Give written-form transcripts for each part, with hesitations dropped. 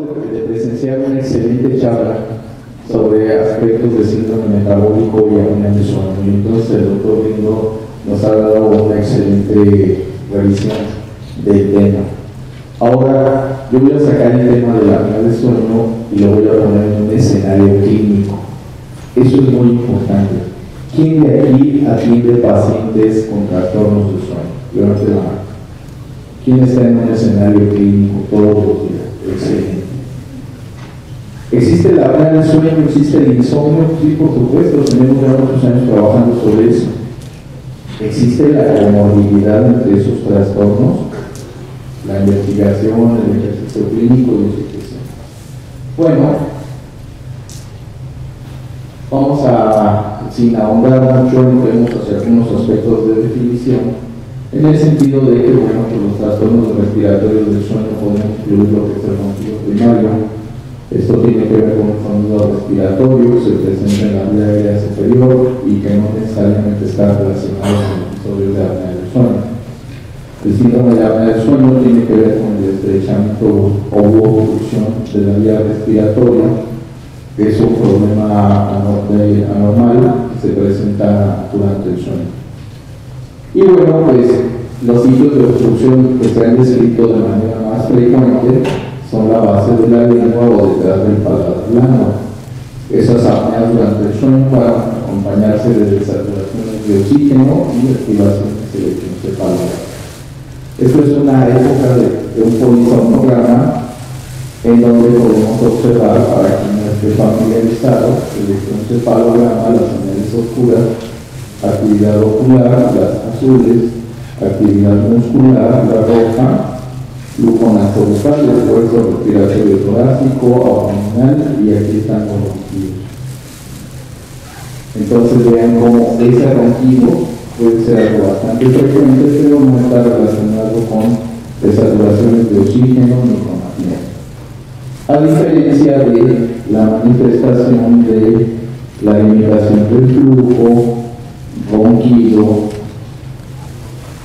de presenciar una excelente charla sobre aspectos de síndrome metabólico y apnea del sueño. Y entonces el doctor Lindo nos ha dado una excelente revisión del tema. Ahora yo voy a sacar el tema de la apnea del sueño y lo voy a poner en un escenario clínico. Eso es muy importante. ¿Quién de aquí atiende pacientes con trastornos del sueño? Levante la mano. ¿Quién está en un escenario clínico todos los días? Excelente. ¿Existe la apnea del sueño? ¿Existe el insomnio? Sí, por supuesto, tenemos ya muchos años trabajando sobre eso. ¿Existe la comorbilidad entre esos trastornos? La investigación, el ejercicio clínico y institución. Bueno, vamos a, sin ahondar mucho, entremos hacia algunos aspectos de definición, en el sentido de que, bueno, que los trastornos respiratorios del sueño podemos incluir lo que es el ronquido primario. Esto tiene que ver con un sonido respiratorio que se presenta en la vía aérea superior y que no necesariamente está relacionado con episodios de apnea del sueño. El síndrome de apnea del sueño tiene que ver con el estrechamiento o obstrucción de la vía respiratoria, que es un problema anormal que se presenta durante el sueño. Y bueno, pues los sitios de obstrucción que se han descrito de manera más frecuente son la base de la lengua o detrás del paladar blando. Esas apneas durante el sueño van a acompañarse de desaturaciones de oxígeno y activaciones electroencefálogras. Esto es una época de un polisomnograma en donde podemos observar, para quien no esté familiarizado, el electroencefalograma, las señales oscuras, actividad ocular, las azules, actividad muscular, la roja, flujo nasolabial, el esfuerzo respiratorio torácico, abdominal, y aquí están los ronquidos. Entonces vean cómo ese ronquido puede ser algo bastante frecuente, pero no está relacionado con desaturaciones de oxígeno ni con apnea. A diferencia de la manifestación de la limitación del flujo, ronquido,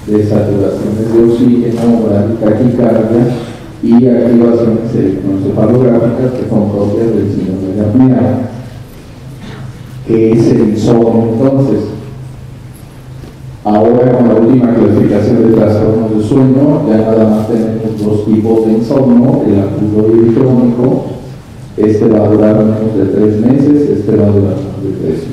desaturaciones de oxígeno, bradicardia y activaciones electroencefalográficas que son propias del síndrome de apnea, que es el insomnio. Entonces, ahora con la última clasificación de trastornos de sueño, ya nada más tenemos dos tipos de insomnio, el agudo y el crónico. Este va a durar menos de 3 meses, este va a durar menos de 3 meses.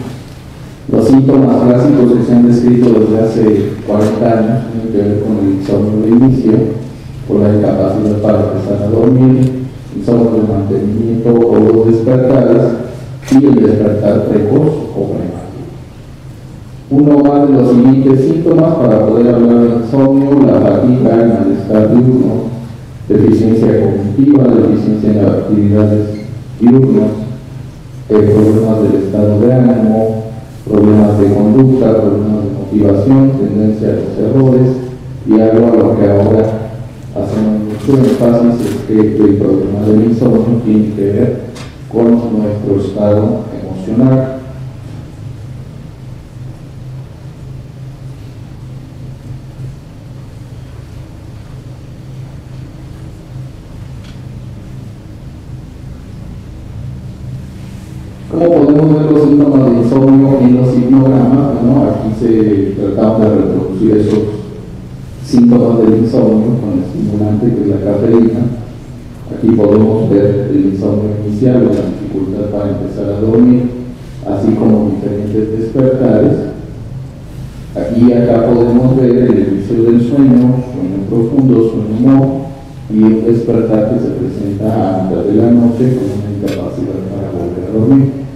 Los síntomas clásicos que se han descrito desde hace 40 años tienen que ver con el insomnio de inicio, con la incapacidad para empezar a dormir, insomnio de mantenimiento o los despertares y el despertar precoz o prematuro. Uno más de los siguientes síntomas para poder hablar de insomnio: la fatiga, el malestar diurno, deficiencia cognitiva, deficiencia en las actividades diurnas, problemas del estado de ánimo, problemas de conducta, problemas de motivación, tendencia a los errores, y algo a lo que ahora hacemos mucho énfasis es que el problema del insomnio tiene que ver con nuestro estado emocional. ¿Cómo podemos ver los síntomas de insomnio en los hipnogramas? Bueno, aquí se trataron de reproducir esos síntomas del insomnio con el estimulante, que es la cafeína. Aquí podemos ver el insomnio inicial o la dificultad para empezar a dormir, así como diferentes despertares. Aquí y acá podemos ver el inicio del sueño profundo, sueño no, y un despertar que se presenta a mitad de la noche con una incapacidad para volver a dormir.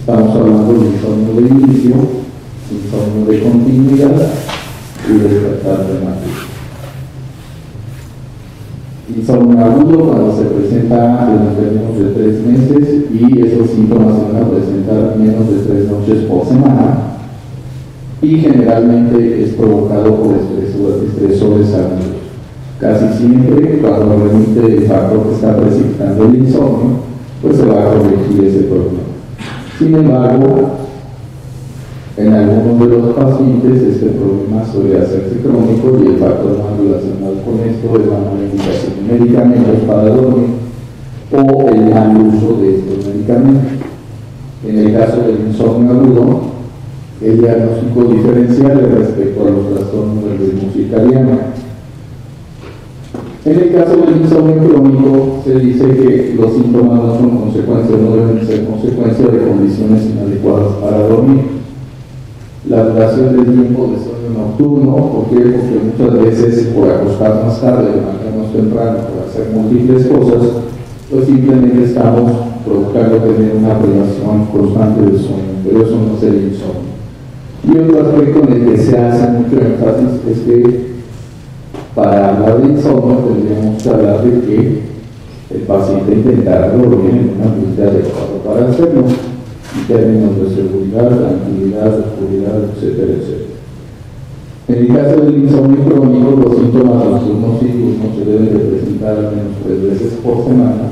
Estamos hablando de insomnio de inicio, insomnio de continuidad y despertar prematuro. Insomnio agudo cuando se presenta durante menos de 3 meses, y esos síntomas se van a presentar menos de 3 noches por semana, y generalmente es provocado por estresores agudos. Casi siempre, cuando remite el factor que está precipitando el insomnio, pues se va a corregir ese problema. Sin embargo, en algunos de los pacientes este problema suele hacerse crónico, y el factor más relacionado con esto es la no indicación de medicamentos para dormir o el mal uso de estos medicamentos. En el caso del insomnio agudo, el diagnóstico diferencial respecto a los trastornos del ritmo circadiano. En el caso del insomnio crónico, se dice que los síntomas no son consecuencia, no deben ser consecuencia de condiciones inadecuadas para dormir. La duración del tiempo de sueño nocturno, ¿por qué? Porque muchas veces por acostar más tarde, levantarnos temprano, por hacer múltiples cosas, pues simplemente estamos provocando tener una privación constante del sueño, pero eso no es el insomnio. Y otro aspecto en el que se hace mucho énfasis es que para hablar de insomnio tendríamos que hablar de que el paciente intentara dormir en un ambiente adecuado para hacerlo, en términos de seguridad, tranquilidad, oscuridad, etcétera, etcétera. En el caso del insomnio crónico, los síntomas nocturnos y diurnos se deben de presentar al menos 3 veces por semana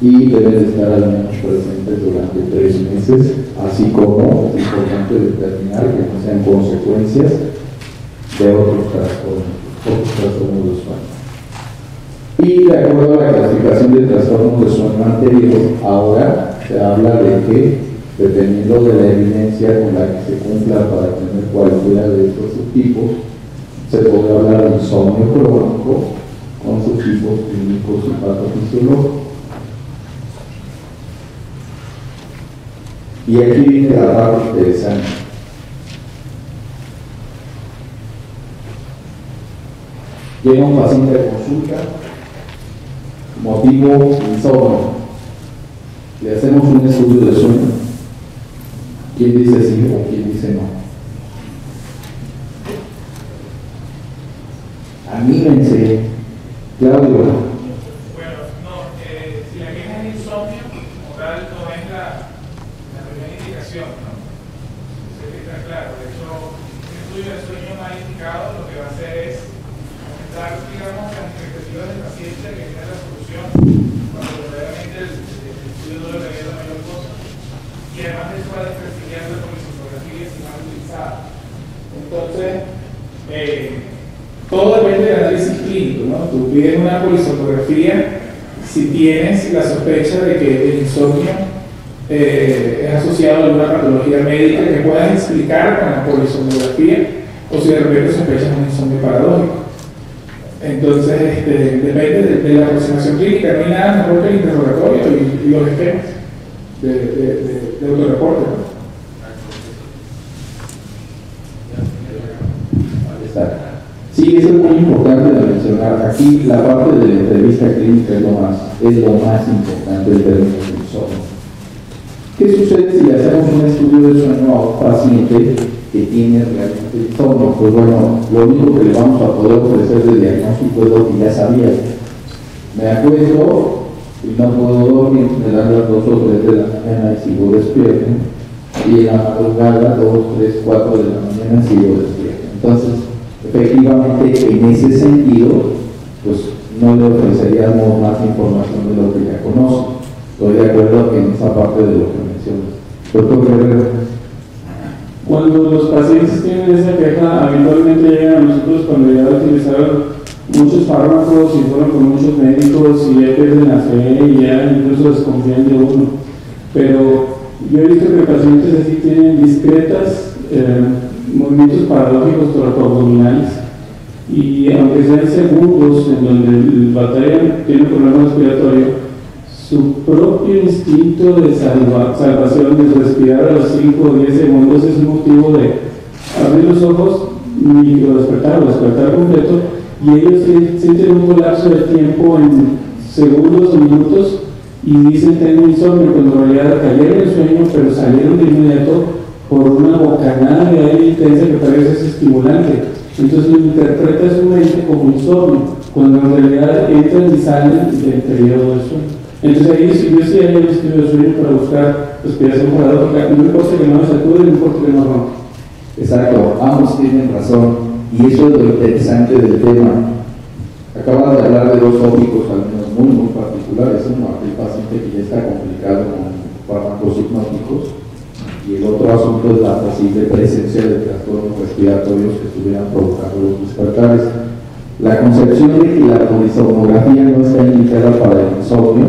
y deben estar al menos presentes durante 3 meses, así como es importante determinar que no sean consecuencias de otros trastornos de sueño. Y de acuerdo a la clasificación de trastornos de sueño anterior, ahora se habla de que, dependiendo de la evidencia con la que se cumpla para tener cualquiera de estos subtipos, se puede hablar de insomnio crónico con subtipos clínicos y patofisiológicos. Y aquí viene la parte interesante. Llega un paciente de consulta, motivo insomnio. Le hacemos un estudio de sueño. ¿Quién dice sí o quién dice no? Anímense, Claudio. Bueno, no, si la queja es insomnio, como tal, no es la primera indicación, ¿no? Eso está claro. De hecho, un estudio de sueño mal indicado lo que va a hacer es aumentar, digamos, las expectativas del paciente que tiene la solución, cuando verdaderamente el estudio no le revela mayor cosa. Y además de eso va a desprestigiar la polisomnografía si mal utilizada. Entonces, todo depende del análisis clínico, ¿no? Tú pides una polisomnografía si tienes la sospecha de que el insomnio es asociado a alguna patología médica que puedas explicar con la polisomnografía, o si de repente sospechas un insomnio paradójico. Entonces, depende de la aproximación clínica. No hay nada mejor que el interrogatorio y los esquemas de autorreporte, ¿no? Sí, eso es muy importante de mencionar. Aquí la parte de la entrevista clínica es lo más importante en términos de insomnio. ¿Qué sucede si le hacemos un estudio de sueño a un paciente que tiene realmente insomnio? Pues bueno, lo único que le vamos a poder ofrecer de diagnóstico es lo que ya sabía. Me acuesto y no puedo dormir, me dan las 2 o 3 de la mañana y sigo despierto, y en la madrugada 2, 3, 4 de la mañana sigo despierto. Entonces, efectivamente, en ese sentido, pues no le ofreceríamos más información de lo que ya conoce. Estoy de acuerdo en esa parte de lo que mencionas. Doctor Ferrer. Cuando los pacientes tienen esa queja, habitualmente llegan a nosotros cuando ya utilizaron muchos fármacos y fueron con muchos médicos y ya pierden la fe y ya incluso desconfían de uno. Pero yo he visto que pacientes así tienen discretas movimientos paradójicos toracoabdominales, y aunque sean segundos en donde el batalla tiene un problema respiratorio, su propio instinto de salvación, de respirar a los 5 o 10 segundos, es un motivo de abrir los ojos, micro despertar completo, y ellos sienten un colapso de tiempo en segundos o minutos y dicen tengo insomnio, cuando en realidad cayeron en sueño, pero salieron de inmediato por una bocanada de aire intensa que parece estimulante. Entonces lo interpreta su mente como insomnio, cuando en realidad entran y salen del periodo de sueño. Entonces ahí yo sí haría un estudio de sueño para buscar respiración paradójica, no importa que no me sacude, no importa que no rompa. Exacto, ambos tienen razón, y eso es lo interesante del tema. Acaban de hablar de 2 tópicos, al menos muy particulares. Uno, aquel paciente que ya está complicado con fármacos hipnóticos, y el otro asunto es la posible presencia de trastornos respiratorios que estuvieran provocando los despertares. La concepción de que la polisomnografía no está indicada para el insomnio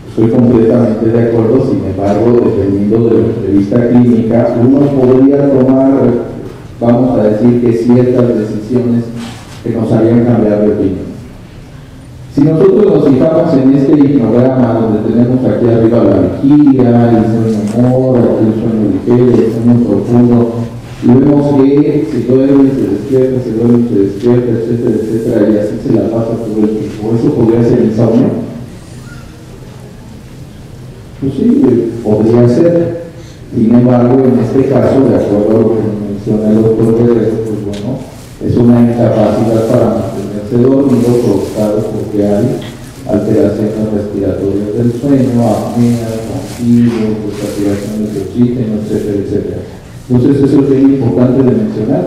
es Estoy completamente de acuerdo, sin embargo, dependiendo de la entrevista clínica, uno podría tomar, vamos a decir, que ciertas decisiones que nos harían cambiar de opinión. Si nosotros nos fijamos en este hipnograma donde tenemos aquí arriba la vigilia, el sueño moro, el sueño ligero, el sueño profundo, y vemos que se duerme, se despierta, se duerme, se despierta, etcétera, etcétera, y así se la pasa todo el tiempo. ¿Eso podría ser insomnio? Pues sí, podría ser. Sin embargo, en este caso, de acuerdo a lo que menciona el doctor Guerrero, pues bueno, es una incapacidad para mantenerse dormido provocado porque hay alteraciones respiratorias del sueño, apnea, ronquidos, saturaciones de oxígeno, etcétera, etcétera. Entonces eso es bien importante de mencionar.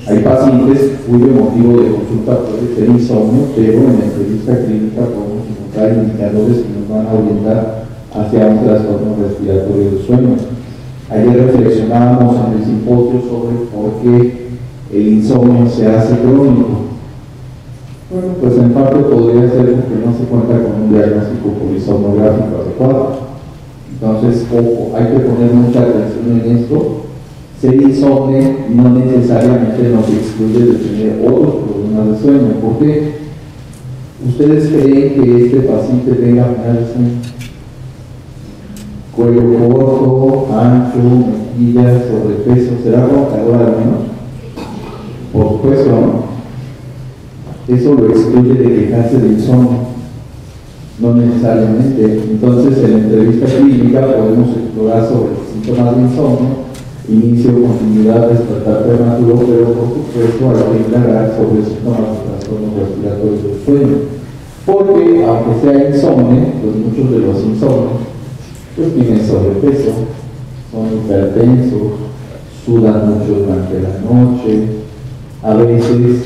Hay pacientes cuyo motivo de consulta puede ser insomnio, pero en la entrevista clínica podemos encontrar indicadores que nos van a orientar hacia un trastorno respiratorio del sueño. Ayer reflexionábamos en el simposio sobre por qué el insomnio se hace crónico. Bueno, pues en parte podría ser porque no se cuenta con un diagnóstico polisomnográfico adecuado. Entonces, ojo, hay que poner mucha atención en esto. Ser insomne no necesariamente nos excluye de tener otros problemas de sueño. ¿Por qué? ¿Ustedes creen que este paciente tenga apnea de sueño? Cuello corto, ancho, mejillas, sobrepeso, ¿será roncador al menos? Por supuesto, ¿no? Eso lo excluye de quejarse de insomnio, no necesariamente. Entonces, en la entrevista clínica podemos explorar sobre los síntomas de insomnio, inicio, continuidad, despertar prematuro, pero por supuesto hay que indagar sobre síntomas de trastornos respiratorios del sueño. Porque, aunque sea insomnio, pues muchos de los insomnios pues tienen sobrepeso, son hipertensos, sudan mucho durante la noche, a veces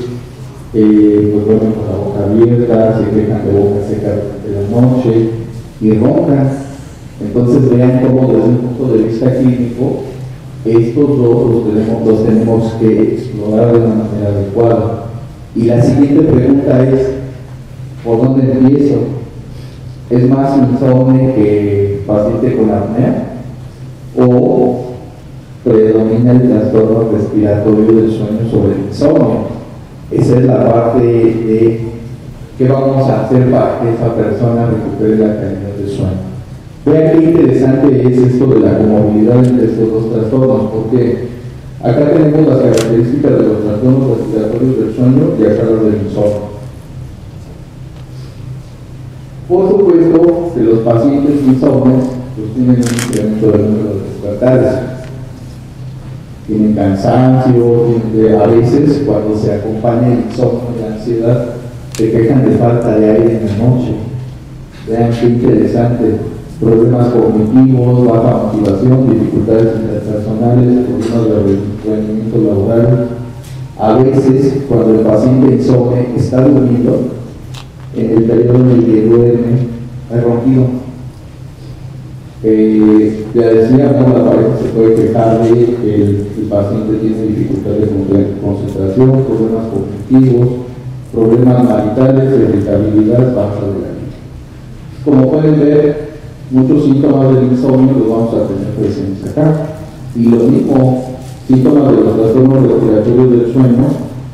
pues duermen con la boca abierta, se quejan de boca seca durante la noche y roncan. Entonces vean cómo desde un punto de vista clínico estos dos los tenemos que explorar de una manera adecuada. Y la siguiente pregunta es, ¿por dónde empiezo? ¿Es más insomnio que paciente con apnea? ¿O predomina el trastorno respiratorio del sueño sobre el insomnio? Esa es la parte de qué vamos a hacer para que esa persona recupere la calidad del sueño. Vean qué interesante es esto de la comorbilidad entre estos dos trastornos, porque acá tenemos las características de los trastornos respiratorios del sueño y acá los del insomnio. Por supuesto que los pacientes insomnes pues tienen un incremento del número de despertares, tienen cansancio, a veces cuando se acompaña el insomnio y la ansiedad se quejan de falta de aire en la noche. Vean qué interesante, problemas cognitivos, baja motivación, dificultades interpersonales, problemas de rendimiento laboral. A veces cuando el paciente insomne está durmiendo, en el periodo en el que duerme, hay ronquido. Ya decíamos, la pareja se puede quejar de que el paciente tiene dificultades de concentración, problemas cognitivos, problemas maritales, irritabilidad, baja de la vida. Como pueden ver, muchos síntomas del insomnio los vamos a tener presentes acá. Y los mismos síntomas de los trastornos respiratorios del sueño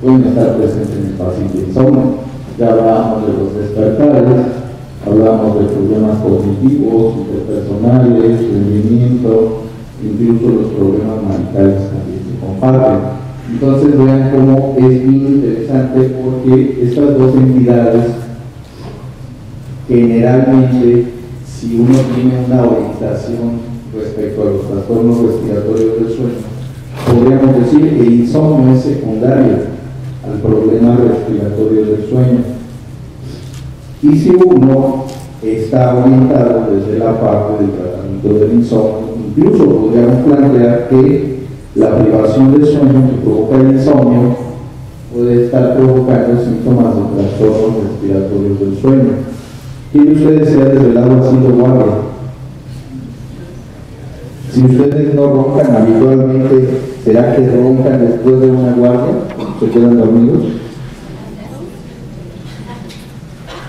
pueden estar presentes en el paciente insomnio. Ya hablábamos de los despertares, hablamos de problemas cognitivos, interpersonales, rendimiento, incluso los problemas maritales también se comparten. Entonces vean cómo es bien interesante porque estas dos entidades generalmente, si uno tiene una orientación respecto a los trastornos respiratorios del sueño, podríamos decir que el insomnio es secundario al problema respiratorio del sueño. Y si uno está orientado desde la parte del tratamiento del insomnio, incluso podríamos plantear que la privación del sueño que provoca el insomnio puede estar provocando síntomas de trastornos respiratorios del sueño. ¿Quién de ustedes se ha desvelado haciendo guardia? Si ustedes no roncan habitualmente, ¿será que roncan después de una guardia? ¿Se quedan dormidos?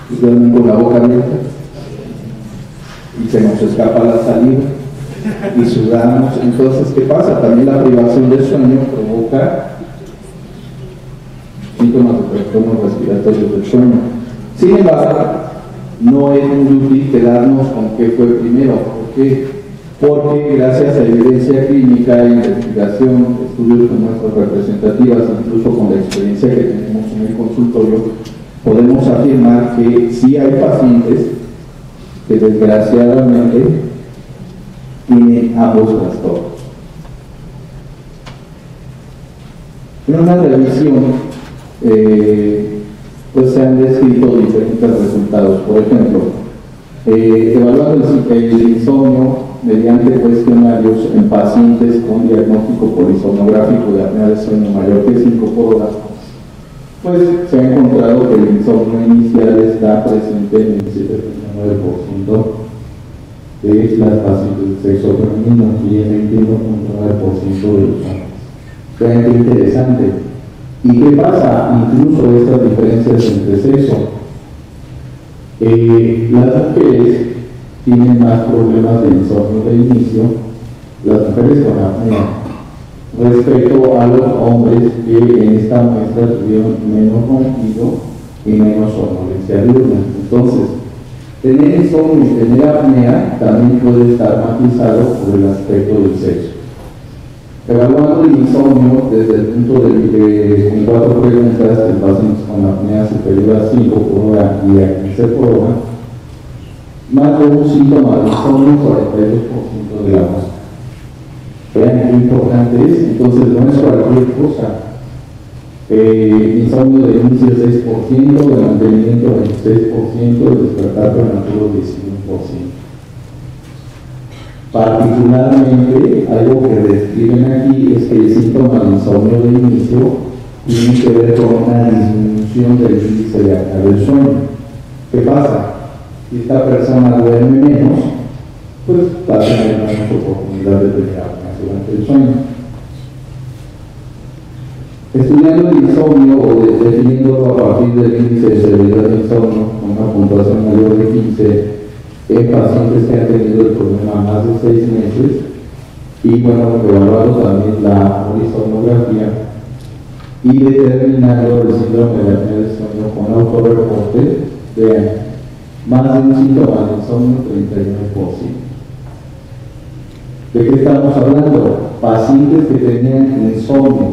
¿Y duermen con la boca abierta? y se nos escapa la saliva y sudamos. Entonces, ¿qué pasa? También la privación del sueño provoca síntomas de trastornos respiratorios del sueño. Sin embargo, no es muy útil quedarnos con qué fue primero. ¿Por qué? Porque gracias a evidencia clínica e investigación, estudios con muestras representativas, incluso con la experiencia que tenemos en el consultorio, podemos afirmar que sí hay pacientes que desgraciadamente tienen ambos trastornos. En una revisión, pues se han descrito diferentes resultados. Por ejemplo, evaluando el insomnio mediante cuestionarios en pacientes con diagnóstico polisomnográfico de apnea de sueño mayor que 5 por hora, pues se ha encontrado que el insomnio inicial está presente en el 7,9% de las pacientes de sexo femenino y en el 21,9% de los hombres. Vean qué interesante. ¿Y qué pasa? Incluso estas diferencias entre sexo. Las mujeres tienen más problemas de insomnio de inicio, las mujeres con apnea, respecto a los hombres que en esta muestra tuvieron menos ronquido y menos somnolencia diurna. Entonces, tener insomnio y tener apnea también puede estar matizado por el aspecto del sexo. Evaluando el insomnio desde el punto de 4 preguntas de pacientes con apnea superior a 5 por hora y a 15 por hora, más de un síntoma de insomnio, 42% de la muestra. Vean qué importante es. Entonces no es cualquier cosa. Insomnio de inicio 6%, de mantenimiento 26%, de despertar prematuro 19%. Particularmente, algo que describen aquí es que el síntoma de insomnio de inicio tiene que ver con una disminución del índice de apnea del sueño. ¿Qué pasa? Si esta persona duerme menos, pues va a tener menos oportunidad de tener apnea durante el sueño. Estudiando el insomnio o definiéndolo a partir del índice de severidad de insomnio con una puntuación mayor de 15 en pacientes que han tenido el problema más de 6 meses, y bueno, evaluando también la polisomnografía y determinando el síndrome de apnea del sueño con autorreporte, vean, más de un síntoma de insomnio, 39%. ¿De qué estamos hablando? Pacientes que tenían insomnio,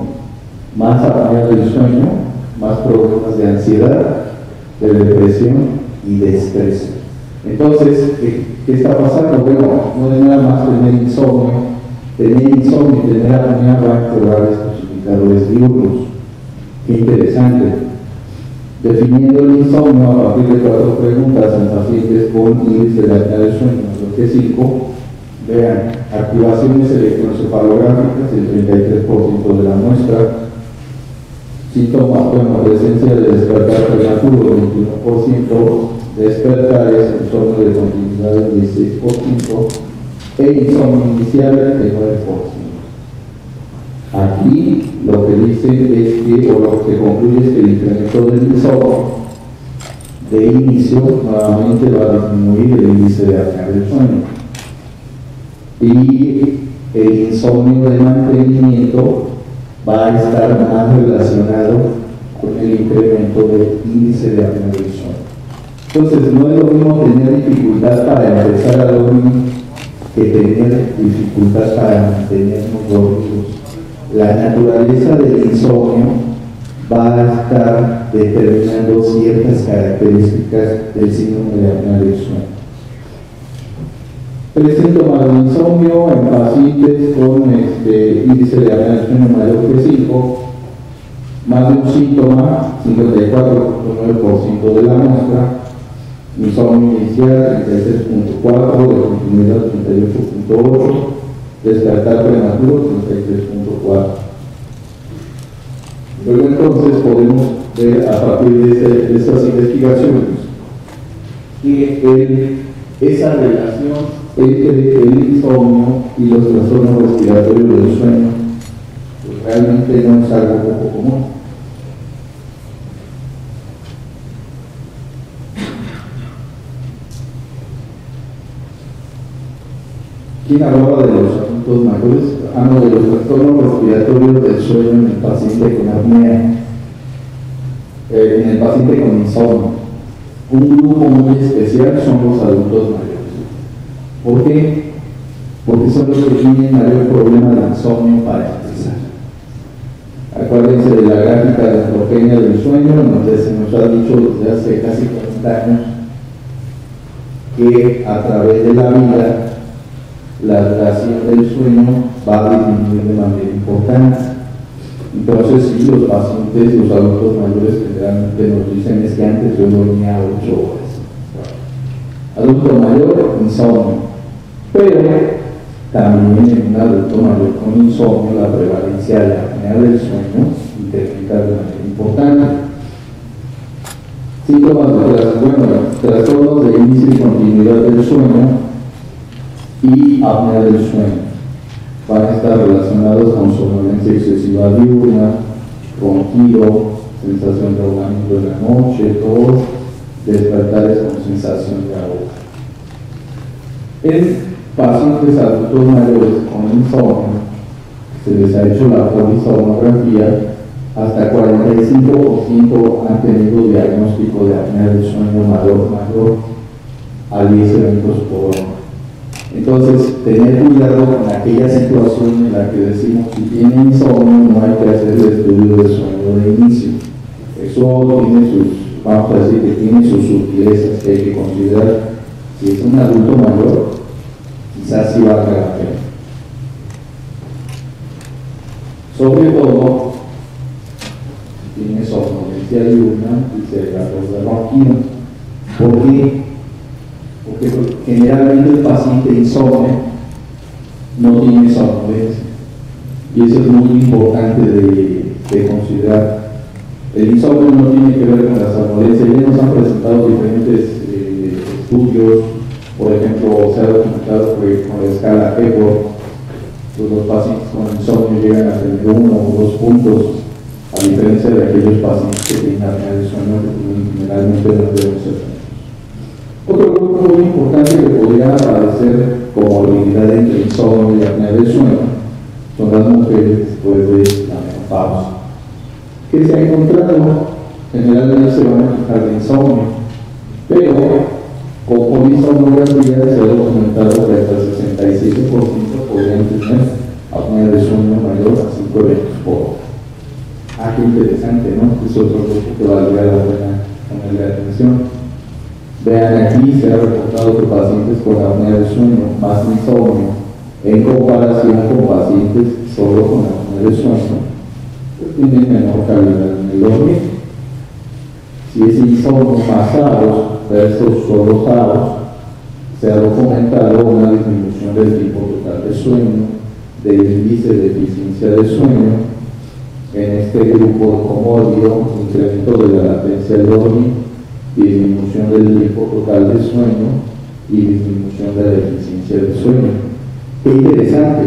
más apnea del sueño, más problemas de ansiedad, de depresión y de estrés. Entonces, ¿qué está pasando? Bueno, no es nada más tener insomnio y tener apnea va a empeorar estos indicadores diurnos. Qué interesante. Definiendo el insomnio a partir de 4 preguntas en pacientes con índice de apnea del sueño mayor que 5, vean, activaciones electroencefalográficas, el 33% de la muestra, síntomas, bueno, presencia de despertar prematuro, 21%, despertares en torno de continuidad del 16% e insomnio inicial del 9%. Aquí lo que dice es que, o lo que se concluye es que el incremento del insomnio de inicio nuevamente va a disminuir el índice de apnea del sueño. Y el insomnio de mantenimiento va a estar más relacionado con el incremento del índice de apnea del sueño. Entonces, no es lo mismo tener dificultad para empezar a dormir que tener dificultad para mantenernos dormidos. La naturaleza del insomnio va a estar determinando ciertas características del síndrome de apnea del sueño. 3 síntomas de insomnio en pacientes con índice de apnea del sueño mayor que 5, más de un síntoma, 54,9% de la muestra. Insomnio inicial 36.4, de continuidad 38.8, despertar prematuro 33.4. Luego entonces podemos ver a partir de estas investigaciones que esa relación entre el insomnio y los trastornos respiratorios del sueño pues realmente no es algo poco común. ¿Quién hablaba de los adultos mayores? No, de los trastornos respiratorios del sueño en el paciente con apnea, en el paciente con insomnio. Un grupo muy especial son los adultos mayores. ¿Por qué? Porque son los que tienen mayor problema de insomnio para empezar. Acuérdense de la gráfica de Antropenia del sueño, donde se nos ha dicho desde hace casi 40 años que a través de la vida la duración del sueño va a disminuir de manera importante. Entonces, sí, los pacientes, los adultos mayores generalmente nos dicen es que antes yo dormía 8 horas. Adulto mayor, insomnio. Pero también en un adulto mayor con insomnio, la prevalencia de la apnea del sueño incrementa de manera importante. Síntomas de trastornos de inicio y continuidad del sueño y apnea del sueño van a estar relacionados con somnolencia excesiva diurna, ronquido, sensación de ahogamiento en la noche, tos, despertares con sensación de ahogo. En pacientes adultos mayores con insomnio, se les ha hecho la polisomnografía, hasta 45% han tenido diagnóstico de apnea del sueño mayor a 10 eventos por hora. Entonces, tener cuidado con aquella situación en la que decimos si tiene insomnio no hay que hacer el estudio del sueño de inicio. Eso tiene sus, vamos a decir que tiene sus sutilezas que hay que considerar. Si es un adulto mayor, quizás sí valga la pena. Sobre todo, si tiene somnolencia diurna y se la de ronquido. ¿Por qué? Porque generalmente el paciente insomne no tiene somnolencia. Y eso es muy importante de considerar. El insomnio no tiene que ver con la somnolencia. Ya nos han presentado diferentes estudios. Por ejemplo, se ha documentado que con la escala Epworth, pues los pacientes con insomnio llegan a tener 1 o 2 puntos, a diferencia de aquellos pacientes que tienen apnea del sueño que tienen generalmente más de 11 años. Otro grupo muy importante que podría aparecer como habilidad entre insomnio y apnea del sueño son las mujeres después de la menopausia. ¿Qué se ha encontrado? Generalmente se van a quejar de insomnio, pero con polisomnografía se ha documentado que hasta el 67% podrían tener apnea de sueño mayor a 5 eventos por hora. Qué interesante, ¿no? Es otro grupo que valdría la pena ponerle atención. Vean aquí, se ha reportado que pacientes con apnea de sueño más insomnio, en comparación con pacientes solo con apnea de sueño, pues tienen menor calidad en el dormir. Si es insomnio más SAOS versus solo SAOS, se ha documentado una disminución del tiempo total de sueño, del índice de eficiencia de sueño, en este grupo de comorbido, incremento de la latencia del dormir, disminución del tiempo total de sueño y disminución de la eficiencia del sueño. Qué interesante,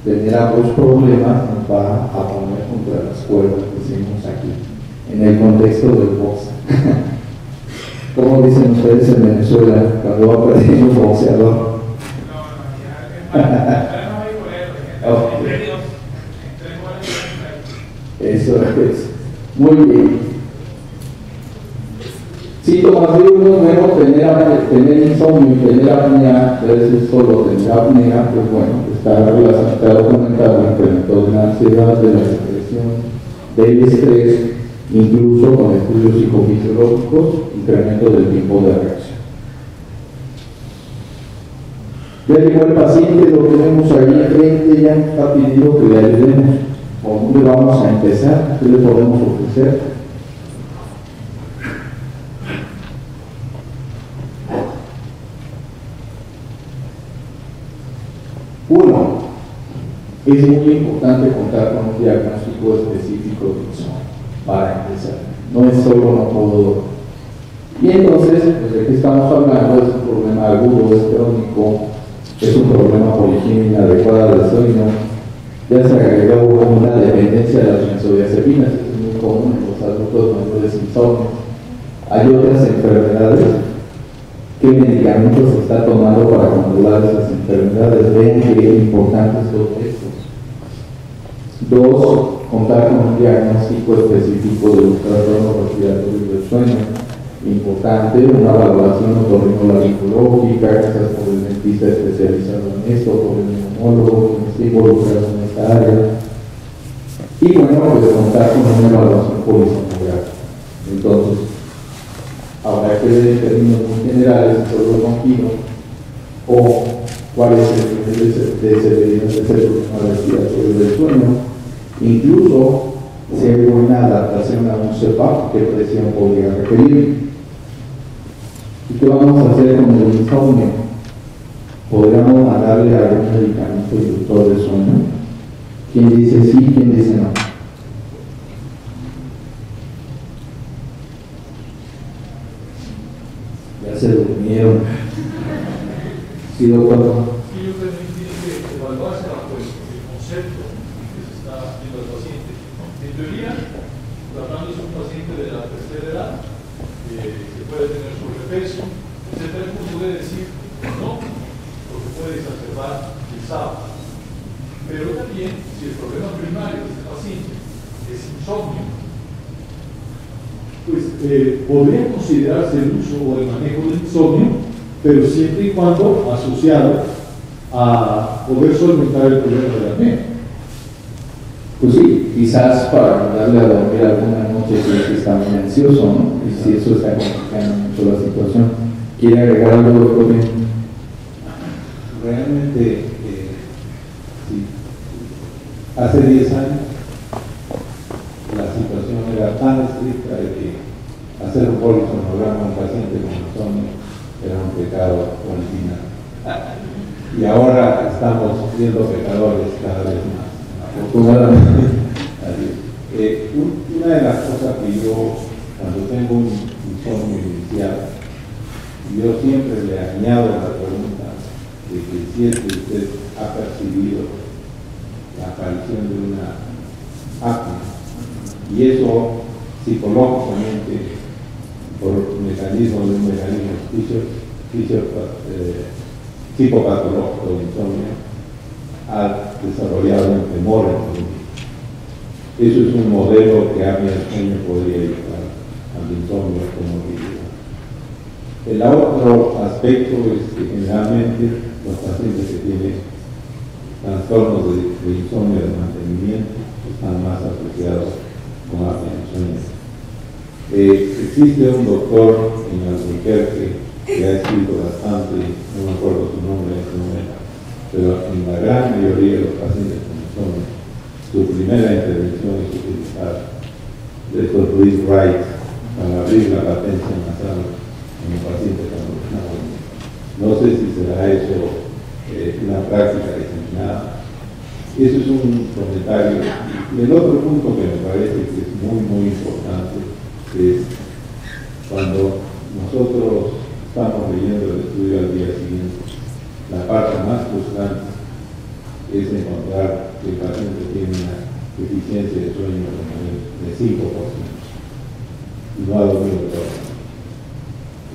tener ambos problemas nos va a poner contra las cuerdas, decimos aquí, en el contexto del box. ¿Cómo dicen ustedes en Venezuela cuando va perdiendo un boxeador? Eso es. Muy bien. Síntomas diurnos, bueno, tener insomnio y tener apnea, versus solo tener apnea, pues bueno, está documentado el incremento de la ansiedad, de la depresión, del estrés, incluso con estudios psicofisiológicos, incremento del tiempo de reacción. Ya llegó el paciente, lo tenemos ahí enfrente, ya nos está pidiendo que le ayudemos. ¿Por dónde vamos a empezar? ¿Qué le podemos ofrecer? Uno, es muy importante contar con un diagnóstico específico de insomnio para empezar. No es solo no puedo dormir. Y entonces, pues de qué estamos hablando, es un problema agudo, es crónico, es un problema por higiene inadecuada del sueño, ya se agregó una dependencia de las benzodiazepinas, que es muy común en los adultos mayores insomnios. Hay otras enfermedades que qué medicamentos se está tomando para controlar esas enfermedades. Vean qué importante es todo esto. 2, contar con un diagnóstico específico de los trastornos respiratorios del sueño. Importante, una valoración otorrinolaringológica, quizás por el dentista especializado en esto, por el neumólogo que esté involucrado en esta área. Y bueno, pues contar con una evaluación polisomnográfica. Entonces, ahora que de términos muy generales, solo continuo, o cuál es el nivel de severidad de ese problema respiratorio del sueño, incluso si hay una adaptación a un CPAP, qué presión podría requerir. ¿Y qué vamos a hacer con el insomnio? ¿Podríamos mandarle algún medicamento inductor de sueño? ¿Quién dice sí, quién dice no? Ya se durmieron. ¿Sí, doctor? Sí, yo creo que tiene que evaluarse bajo el concepto que se está viendo al paciente. En teoría, tratándose un paciente de la tercera edad, que puede tener sobrepeso, etc., uno puede decir no, porque puede exacerbar el sábado. Pero también, si el problema primario de este paciente es insomnio, pues podría considerarse el uso o el manejo del insomnio, pero siempre y cuando asociado a poder solventar el problema de la apnea. Pues sí, quizás para mandarle a dormir alguna noche si está muy ansioso, ¿no? Y si eso está complicando mucho la situación. ¿Quiere agregar algo, doctor? Realmente, sí. Hace 10 años la situación era tan estricta de que hacer un polisomnograma a un paciente con insomnio era un pecado original. Y ahora estamos siendo pecadores cada vez más. Afortunadamente. Una de las cosas que yo, cuando tengo un insomnio inicial, yo siempre le añado la pregunta de que si es que usted ha percibido la aparición de una apnea, y eso psicológicamente, por un mecanismo psicopatológico de insomnio, ha desarrollado un temor en mí. Eso es un modelo que a mi sueño podría llevar al insomnio como realidad. El otro aspecto es que generalmente los pacientes que tienen trastornos de insomnio de mantenimiento están más asociados con apnea del sueño. Existe un doctor en Albuquerque que ha escrito bastante, no me acuerdo su nombre en este momento, pero en la gran mayoría de los pacientes con insomnio, su primera intervención es utilizar Dr. Louis Wright para abrir la latencia nasal en el paciente con insomnio. No sé si será eso una práctica diseminada. Eso es un comentario. Y el otro punto que me parece que es muy, muy importante es cuando nosotros estamos leyendo el estudio al día siguiente, la parte más frustrante es encontrar que el paciente tiene una deficiencia de sueño de 5% y no ha dormido todo.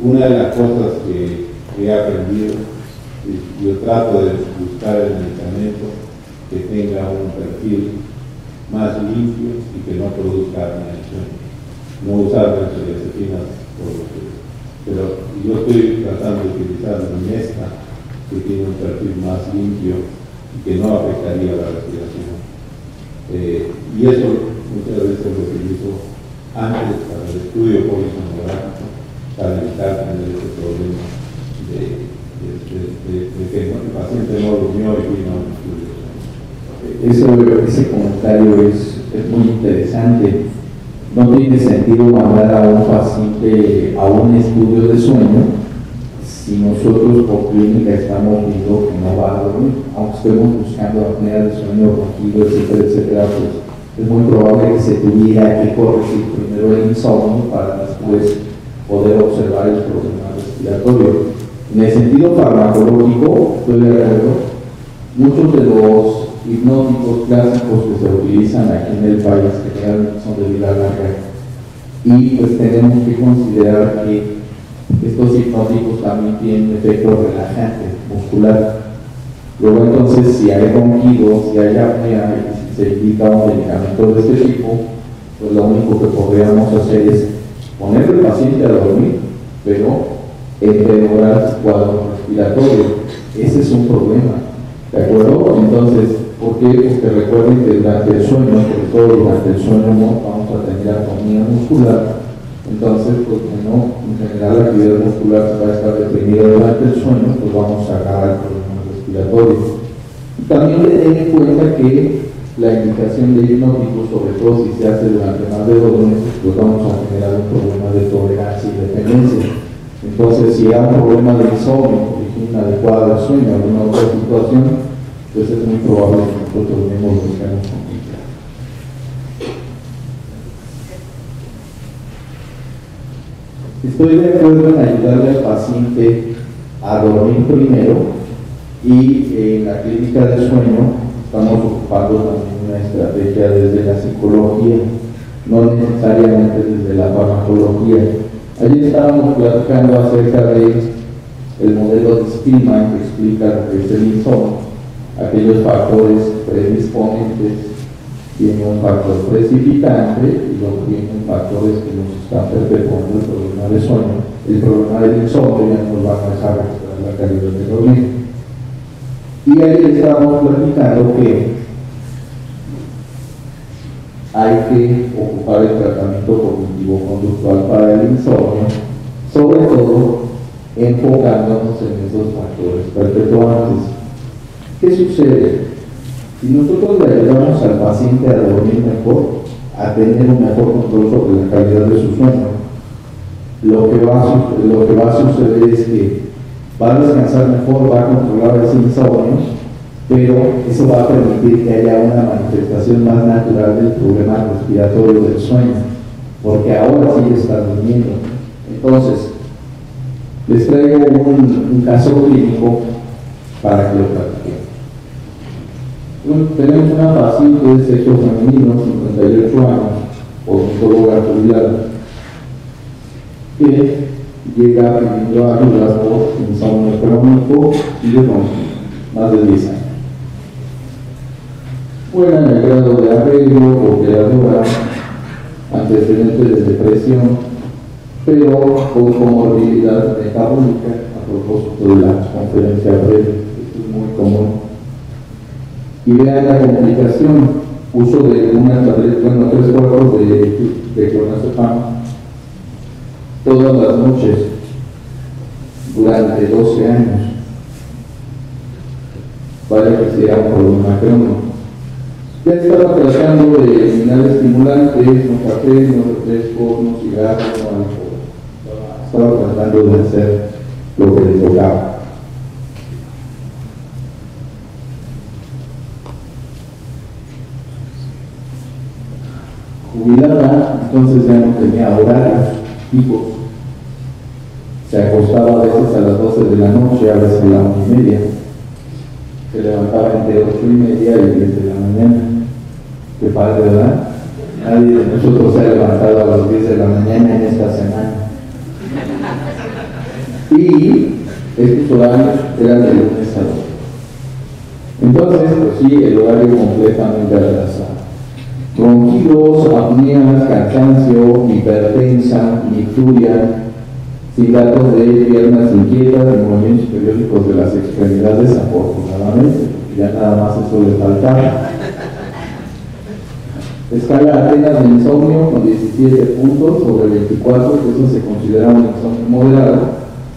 Una de las cosas que he aprendido es que yo trato de buscar el medicamento que tenga un perfil más limpio y que no produzca apnea del sueño. No usar benzodiazepinas, pero yo estoy tratando de utilizar Lumesta, que tiene un perfil más limpio y que no afectaría la respiración. Y eso muchas veces lo utilizo antes para el estudio polisomnográfico, para evitar tener ese problema de que el paciente no durmió y vino a un estudio. Ese comentario es muy interesante. No tiene sentido mandar a un paciente a un estudio de sueño si nosotros por clínica estamos viendo que no va a dormir, aunque estemos buscando apnea de sueño, ronquido, etcétera, etcétera, pues es muy probable que se tuviera que corregir primero el insomnio para después poder observar el problema respiratorio. En el sentido farmacológico, estoy de acuerdo, muchos de los hipnóticos clásicos que se utilizan aquí en el país generalmente son de vida larga, y pues tenemos que considerar que Estos hipnóticos también tienen efecto relajante muscular. Luego entonces, si hay ronquido, si hay apnea y si se indica un medicamento de este tipo, pues lo único que podríamos hacer es poner al paciente a dormir, pero empeorar su cuadro respiratorio. Ese es un problema, ¿de acuerdo? Entonces, ¿por qué? Porque recuerden que durante el sueño, sobre todo durante el sueño, no vamos a tener atonía muscular. Entonces, pues bueno, en general la actividad muscular se va a estar deprimida durante el sueño, pues vamos a agarrar problemas respiratorios. Y también ten en cuenta que la indicación de hipnóticos, sobre todo si se hace durante más de 2 meses, pues vamos a generar un problema de tolerancia y dependencia. Entonces, si hay un problema de insomnio, inadecuada al sueño, alguna otra situación, pues es muy probable que nosotros mismos lo busquemos complicar. Estoy de acuerdo en ayudarle al paciente a dormir primero, y en la clínica de sueño estamos ocupando también una estrategia desde la psicología, no necesariamente desde la farmacología. Ayer estábamos platicando acerca de el modelo de Spillman, que explica lo que es el insomnio, aquellos factores predisponentes. Tiene un factor precipitante y luego tienen factores que nos están perpetuando el problema de sueño. El problema del insomnio ya nos va a dejar recuperar la calidad de dormir. Y ahí estábamos platicando que hay que ocupar el tratamiento cognitivo-conductual para el insomnio, sobre todo enfocándonos en esos factores perpetuantes. ¿Qué sucede? Si nosotros le ayudamos al paciente a dormir mejor, a tener un mejor control sobre la calidad de su sueño, lo que va a suceder es que va a descansar mejor, va a controlar ese insomnio, pero eso va a permitir que haya una manifestación más natural del problema respiratorio del sueño, porque ahora sí está durmiendo. Entonces, les traigo un caso clínico para que lo platiquemos. Bueno, tenemos una paciente de sexo femenino, 58 años, odontóloga jubilada, que llega pidiendo ayuda por insomnio crónico y de más de 10 años. Fuera en el grado de arreglo, operadora, antecedentes de depresión, pero con comorbilidad metabólica, a propósito de la conferencia breve, esto es muy común. Y vean la complicación, uso de una tableta, 3 cuartos de clonazepam todas las noches durante 12 años. Vaya que sea un problema crónico. Ya estaba tratando de eliminar estimulantes, no café, no refresco, no cigarros, no alcohol. Estaba tratando de hacer lo que le tocaba. Jubilada, entonces ya no tenía horarios fijos. Se acostaba a veces a las 12 de la noche, a veces a la 1:30. Se levantaba entre 8:30 y 10 de la mañana. Qué padre, ¿verdad? Nadie de nosotros se ha levantado a las 10 de la mañana en esta semana. Y estos horarios eran de lunes a domingo. Entonces, pues sí, el horario completamente atrasado. Ronquidos, apneas, cansancio, hipertensa, nicturia, sin datos de piernas inquietas y movimientos periódicos de las extremidades, afortunadamente, porque ya nada más eso le faltaba. Escala Atenas de insomnio con 17 puntos sobre 24, que eso se considera un insomnio moderado.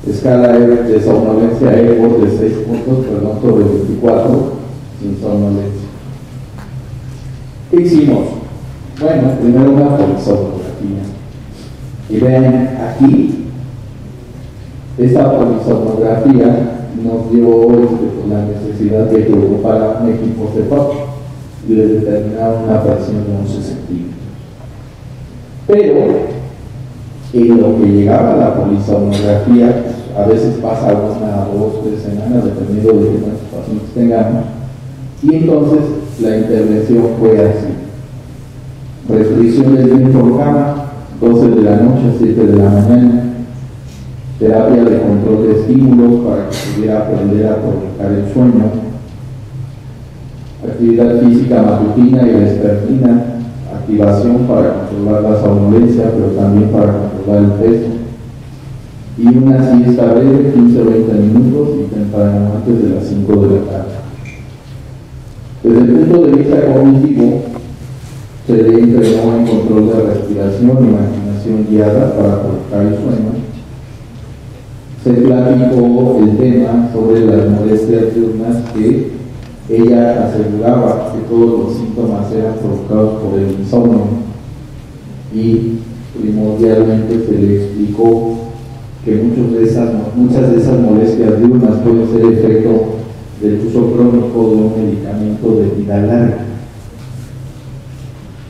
Escala de somnolencia EPOS de 6 puntos, perdón, sobre 24, sin somnolencia. ¿Qué hicimos? Bueno, primero una polisomnografía. Y vean aquí, esta polisomnografía nos dio la necesidad de que ocupara un equipo CPAP y le determinaron una presión de 11 centímetros. Pero en lo que llegaba a la polisomnografía, pues, a veces pasa 1, 2, 3 semanas, dependiendo de cuántos pacientes tengamos, y entonces la intervención fue así: restricción del bien por cama, 12 de la noche a 7 de la mañana, terapia de control de estímulos para que pudiera aprender a provocar el sueño, actividad física matutina y vespertina, activación para controlar la somnolencia, pero también para controlar el peso, y una siesta breve, 15 o 20 minutos, y temprano antes de las 5 de la tarde. Desde el punto de vista cognitivo, se le entrenó en control de respiración y imaginación guiada para provocar el sueño. Se platicó el tema sobre las molestias diurnas que ella aseguraba que todos los síntomas eran provocados por el insomnio, y primordialmente se le explicó que muchas de esas molestias diurnas pueden ser efecto del uso crónico de un medicamento de vida larga.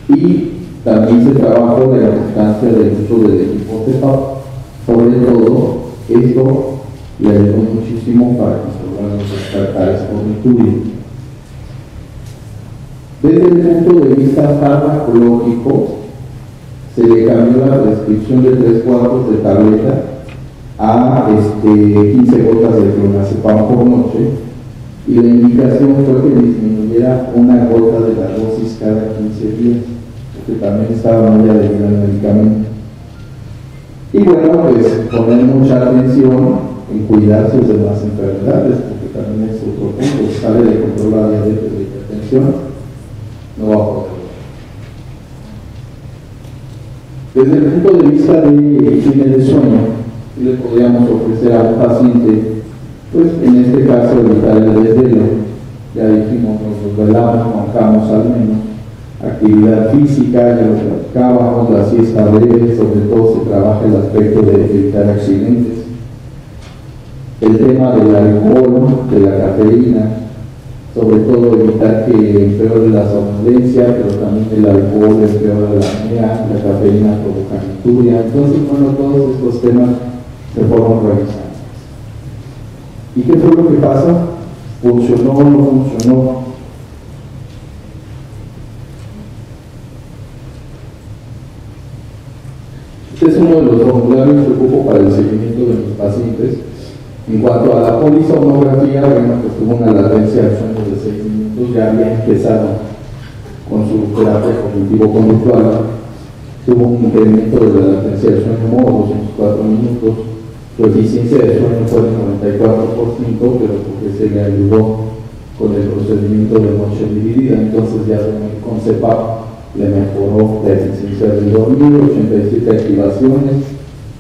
Y también se trabajó de la importancia del uso del equipo CPAP. Sobre todo, esto le ayudó muchísimo para controlar los despertares cognitivos. Desde el punto de vista farmacológico, se le cambió la prescripción de 3 cuartos de tableta a 15 gotas de clonazepam por noche, y la indicación fue que disminuyera una gota de la dosis cada 15 días, porque también estaba muy adherida al medicamento. Y bueno, pues poner mucha atención en cuidarse de las enfermedades, porque también es otro punto. Si sale de control la diabetes y la hipertensión, no va a poder. Desde el punto de vista de higiene de sueño, le podríamos ofrecer a un paciente, pues en este caso evitar el desvelo. Ya dijimos, nos desvelamos, roncamos al menos. Actividad física, ya lo platicábamos, la siesta breve, sobre todo se trabaja el aspecto de evitar accidentes. El tema del alcohol, de la cafeína, sobre todo evitar que empeore la somnolencia, pero también el alcohol empeora la apnea, la cafeína provoca nicturia. Entonces, bueno, todos estos temas se fueron revisando. ¿Y qué fue lo que pasa? ¿Funcionó o no funcionó? Este es uno de los formularios que ocupo para el seguimiento de mis pacientes. En cuanto a la polisomnografía, bueno, pues tuvo una latencia de sueño de 6 minutos, ya había empezado con su terapia cognitivo-conductual. Tuvo un incremento de la latencia de sueño modo 204 minutos. Su eficiencia de sueño fue de 94%, pero porque se le ayudó con el procedimiento de noche dividida. Entonces ya con CPAP le mejoró la eficiencia del dormir, 87 activaciones,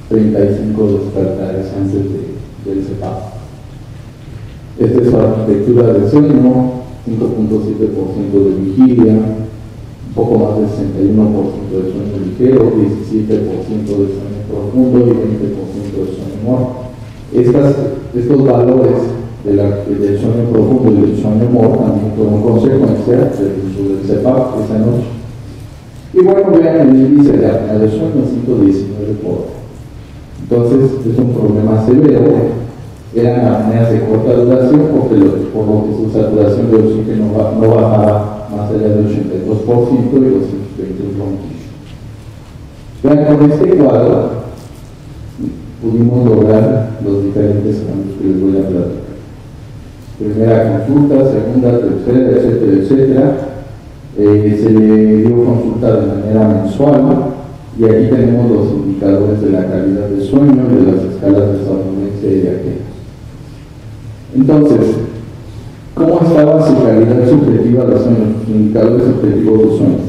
35 despertares antes del CPAP. Esta es su arquitectura de sueño: 5.7% de vigilia, un poco más del 61% de sueño ligero, 17% de sueño profundo y 20% de sueño muerto. Estos valores del sueño profundo y del sueño muerto también fueron consecuencia del uso del CPAP esa noche. Y bueno, vean el índice de apnea de sueño, 119 por hora. Entonces, es un problema severo. Eran apneas de corta duración, por lo que su saturación de oxígeno no bajaba más allá del 82% y 220 bronquios. Vean, con este cuadro pudimos lograr los diferentes cambios que les voy a platicar. Primera consulta, segunda, tercera, etcétera, etcétera. Se le dio consulta de manera mensual, y aquí tenemos los indicadores de la calidad de sueño y de las escalas de somnolencia y de aquellos. Entonces, ¿cómo estaba su calidad subjetiva de sueño, sus indicadores subjetivos de sueño?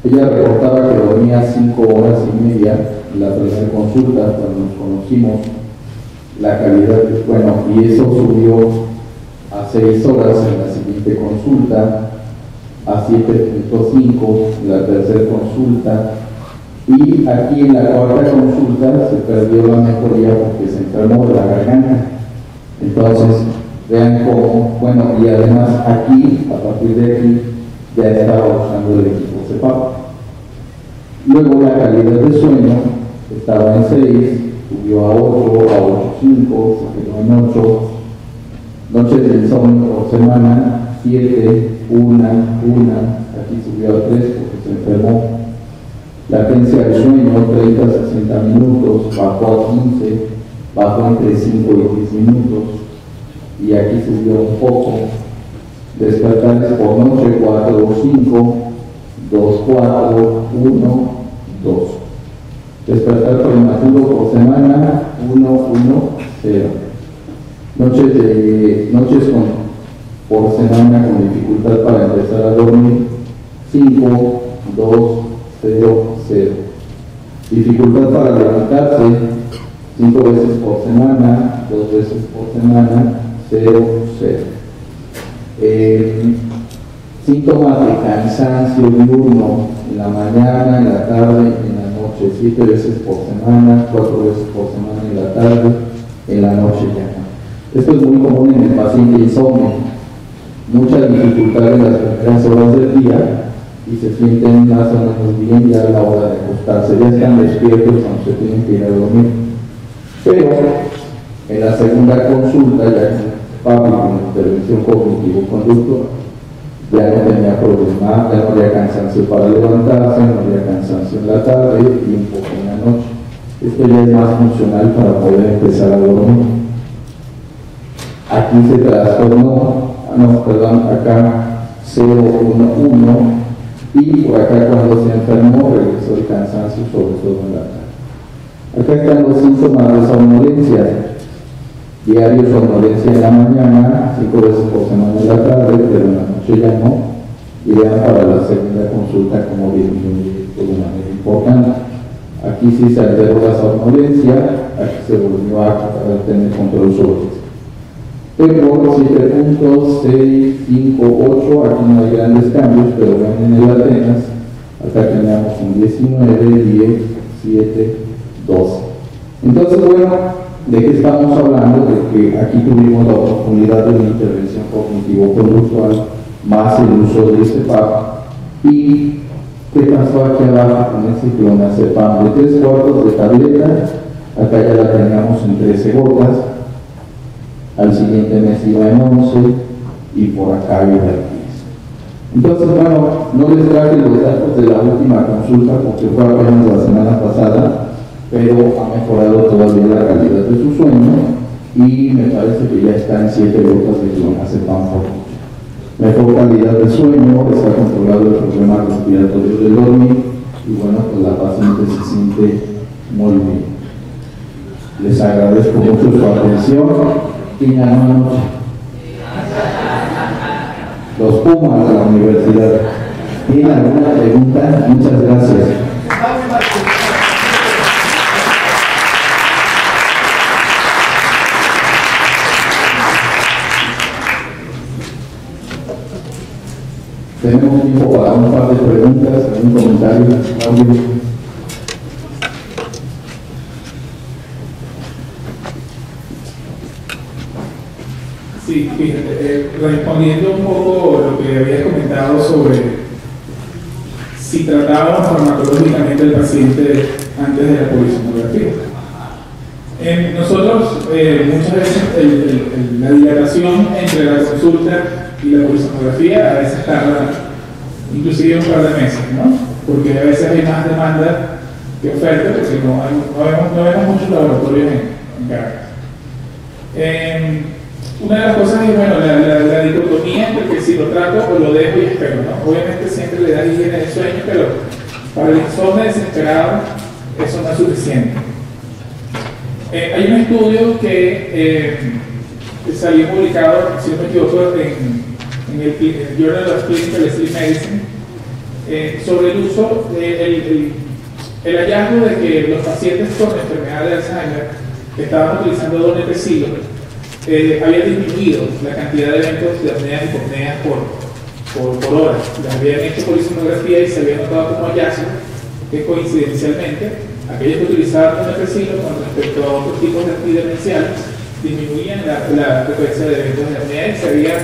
Ella reportaba que dormía 5 horas y media en la primera consulta, cuando nos conocimos. La calidad, bueno, y eso subió a 6 horas en la siguiente consulta, a 7.5 en la tercera consulta, y aquí en la cuarta consulta se perdió la mejoría porque se enfermó de la garganta. Entonces, vean cómo, bueno, y además aquí, a partir de aquí, ya estaba usando el equipo CPAP. Luego la calidad de sueño estaba en 6, subió a 8, a 8.5, se quedó en 8. Noches de insomnio por semana, 7, 1, aquí subió a 3 porque se enfermó. Latencia del sueño, 30 a 60 minutos, bajó a 15, bajó entre 5 y 10 minutos, y aquí subió un poco. Despertares por noche, 4, 5, 2, 4, 1, 2. Despertar prematuro por semana, 1, 1, 0. Noches por semana con dificultad para empezar a dormir, 5, 2, 0, 0. Dificultad para levantarse, 5 veces por semana, 2 veces por semana, 0, 0. Síntomas de cansancio diurno en la mañana, en la tarde, en la noche, 7 veces por semana, 4 veces por semana en la tarde, en la noche ya. Esto es muy común en el paciente insomnio. Mucha dificultad en las primeras horas del día y se sienten más o menos bien ya a la hora de acostarse, ya están despiertos cuando se tienen que ir a dormir. Pero en la segunda consulta, ya con intervención cognitivo-conductual, ya no tenía problema, ya no había cansancio para levantarse, no había cansancio en la tarde y un poco en la noche. Esto ya es más funcional para poder empezar a dormir. Aquí se trastornó, acá 0, 1, 1, y por acá cuando se enfermó regresó el cansancio, sobre todo en la tarde. Acá están los síntomas de somnolencia. Diario somnolencia en la mañana, 5 veces por semana en la tarde, pero en la noche ya no. Irían para la segunda consulta como disminuye de una manera importante. Aquí sí se alteró la somnolencia, aquí se volvió a tener control sobre esto. Pero 7 puntos, 6, 5, 8, aquí no hay grandes cambios, pero ven en el Atenas, acá teníamos un 19, 10, 7, 12. Entonces, bueno, ¿de qué estamos hablando? De que aquí tuvimos la oportunidad de una intervención cognitivo-conductual más el uso de CEPAP. ¿Y qué pasó aquí abajo con ese clonazepam de 3 cuartos de tableta? Acá ya la teníamos en 13 gotas, al siguiente mes iba en 11 y por acá iba en 15. Entonces, bueno, no les traje los datos de la última consulta porque fue apenas la semana pasada, pero ha mejorado todavía la calidad de su sueño y me parece que ya está en 7 gotas de clonazepam por noche. Mejor calidad de sueño, está controlado el problema respiratorio del dormir y bueno, pues la paciente se siente muy bien. Les agradezco mucho su atención y la noche. Los Pumas de la universidad. ¿Tienen alguna pregunta? Muchas gracias. Tenemos tiempo para un par de preguntas, un comentario. Sí, fíjate, respondiendo un poco lo que habías comentado sobre si tratábamos farmacológicamente al paciente antes de la polisomnografía. Nosotros muchas veces la dilatación entre la consulta y la polisomnografía a veces tarda inclusive un par de meses, ¿no? Porque a veces hay más demanda que oferta, porque no vemos muchos laboratorios en Caracas. Una de las cosas es, bueno, la dicotomía entre que si lo trato o lo dejo y espero, ¿no? Obviamente siempre le da higiene de sueño, pero para el insomnio desesperado eso no es suficiente. Hay un estudio que salió publicado, si no me equivoco, en el Journal of Clinical Sleep Medicine, sobre el uso, el hallazgo de que los pacientes con enfermedad de Alzheimer que estaban utilizando donepezilo había disminuido la cantidad de eventos de apneas y hipopneas por hora. Les habían hecho polisomnografía y se había notado como hallazgo que coincidencialmente aquellos que utilizaban donepezilo con respecto a otros tipos de antidemenciales disminuían la frecuencia de eventos de apnea y se había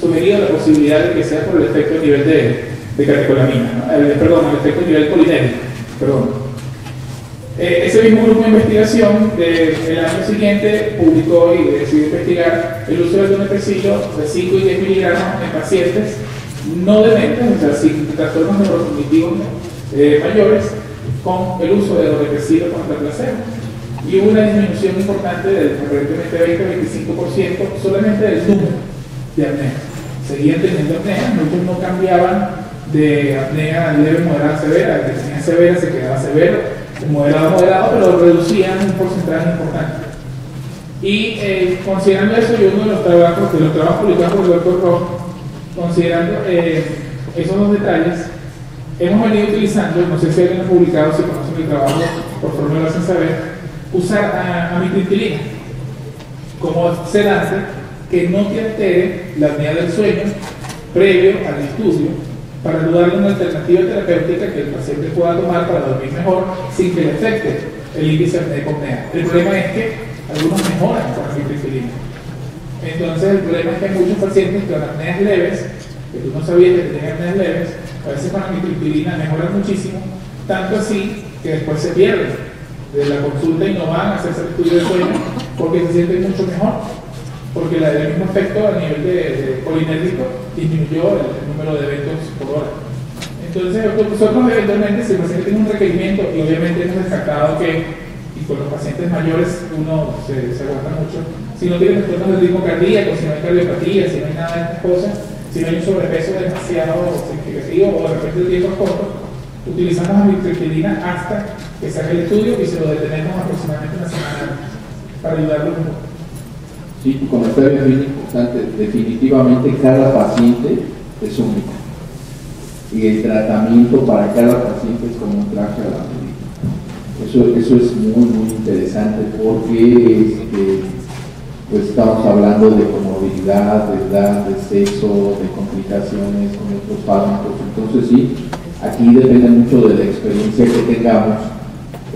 sugerido la posibilidad de que sea por el efecto a nivel de catecolamina, ¿no? El efecto a nivel colinérico. Ese mismo grupo de investigación del año siguiente publicó y decidió investigar el uso del donepezilo de 5 y 10 miligramos en pacientes no dementes, o sea, sin trastornos neurocognitivos mayores, con el uso de Depresivo contra el placebo. Y hubo una disminución importante del aparentemente 20-25% solamente del número de apnea. Seguían teniendo apnea, muchos no cambiaban de apnea leve, moderada, severa. El que tenía severa se quedaba severo, de moderado a moderado, pero reducían un porcentaje importante. Y considerando eso, y uno de los trabajos publicados por el doctor Roth, considerando esos dos detalles, hemos venido utilizando, no sé si alguien lo ha publicado, si conocen mi trabajo, por favor me lo hacen saber, usar amitriptilina como sedante que no te altere la apnea del sueño previo al estudio, para darle una alternativa terapéutica que el paciente pueda tomar para dormir mejor sin que le afecte el índice apneico-apnea. El problema es que algunos mejoran con amitriptilina. Entonces el problema es que hay muchos pacientes con apneas leves, que tú no sabías que tenían apneas leves, a veces con amitriptilina mejoran muchísimo, tanto así que después se pierden de la consulta y no van a hacerse el estudio de sueño porque se sienten mucho mejor, porque el mismo efecto a nivel de colinérgico disminuyó el número de eventos por hora. Entonces nosotros eventualmente, si el paciente tiene un requerimiento, y obviamente hemos descartado que, y con los pacientes mayores uno se aguanta mucho, si no tiene problemas de ritmo cardíaco, si no hay cardiopatía, si no hay nada de estas cosas, si no hay un sobrepeso demasiado significativo o de repente el tiempo es corto, utilizamos amitriptilina hasta que saque el estudio y se lo detenemos aproximadamente una semana para ayudarlo un poco. Sí, tu comentario es bien importante. Definitivamente cada paciente es único y el tratamiento para cada paciente es como un traje a la medida. Eso es muy interesante porque pues estamos hablando de comorbilidad, de edad, de sexo, de complicaciones con otros fármacos. Entonces sí, aquí depende mucho de la experiencia que tengamos